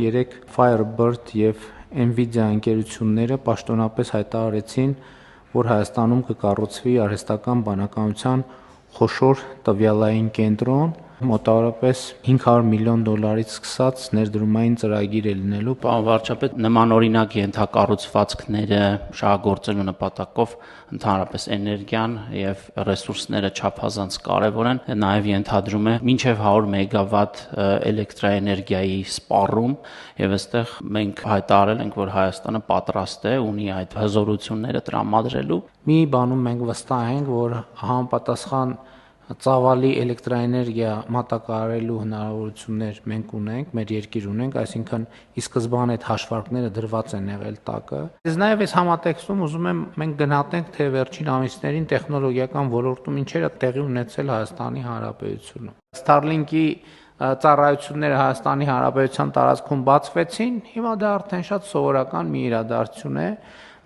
Երեք Firebird և NVIDIA ընկերությունները պաշտոնապես հայտարարեցին, որ Հայաստանում կկառուցվի արհեստական բանականության խոշոր տվյալային կենտրոն, մոտավորապես $500 միլիոն սկսած ներդրումային ծրագիր է լինելու։ Պարոն վարչապետ, նմանօրինակ ենթակառուցվածքները շահագործելու նպատակով ընդհանրապես էներգիան և ռեսուրսները չափազանց կարևոր են, նաև ենթադրում է մինչև 100 մեգավատ էլեկտրաէներգիայի սպառում, և այստեղ մենք հայտարարել ենք, որ Հայաստանը պատրաստ է, ունի այդ հզորությունները տրամադրելու։ Մի բանում մենք վստահ ենք, որ համապատասխան ծավալի էլեկտրաէներգիա մատակարարելու հնարավորություններ մենք ունենք, մեր երկիր ունենք, այսինքն ի սկզբանե այդ հաշվարկները դրված են եղել տակը։ Ես նաև այս համատեքստում ուզում եմ մենք գնահատենք, թե վերջին ամիսներին տեխնոլոգիական ոլորտում ինչեր է տեղի ունեցել Հայաստանի Հանրապետությունում։ Starlink-ի ծառայությունները Հայաստանի Հանրապետության տարածքում բացվեցին, հիմա դա արդեն շատ սովորական մի իրադարձություն է,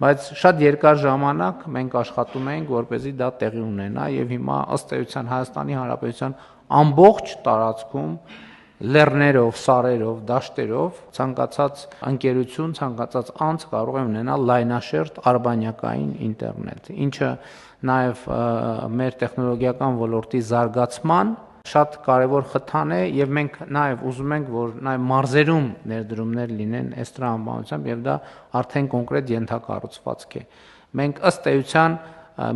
բայց շատ երկար ժամանակ մենք աշխատում ենք, որպեսզի դա տեղի ունենա, եւ հիմա ըստ էության Հայաստանի Հանրապետության ամբողջ տարածքում լեռներով, սարերով, դաշտերով ցանկացած ընկերություն, ցանկացած անձ կարող է ունենալ լայնաշերտ արբանյակային ինտերնետ, ինչը նաև մեր տեխնոլոգիական ոլորտի զարգացման շատ կարևոր խթան է, եւ մենք նաև ուզում ենք, որ նաև մարզերում ներդրումներ լինեն այս տրամաբանությամբ, եւ դա արդեն կոնկրետ ենթակառուցվածք է։ Մենք ըստ էության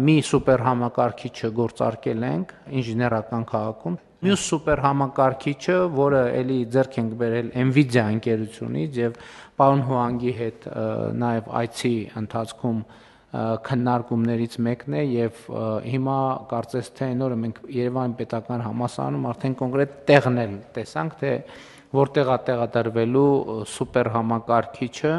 մի սուպեր համակարգիչը գործարկել ենք ինժեներական քաղաքում։ Մյուս սուպեր համակարգիչը, որը էլի ձեռք ենք բերել NVIDIA ընկերությունից եւ պարոն Հուանգի հետ նաև այցի ընթացքում քննարկումներից մեկն է, եւ հիմա կարծես թե այն օրը մենք Երևանի պետական համալսարանում արդեն կոնկրետ տեղն էլ տեսանք, թե որտեղ է տեղադրվելու սուպեր համակարգիչը։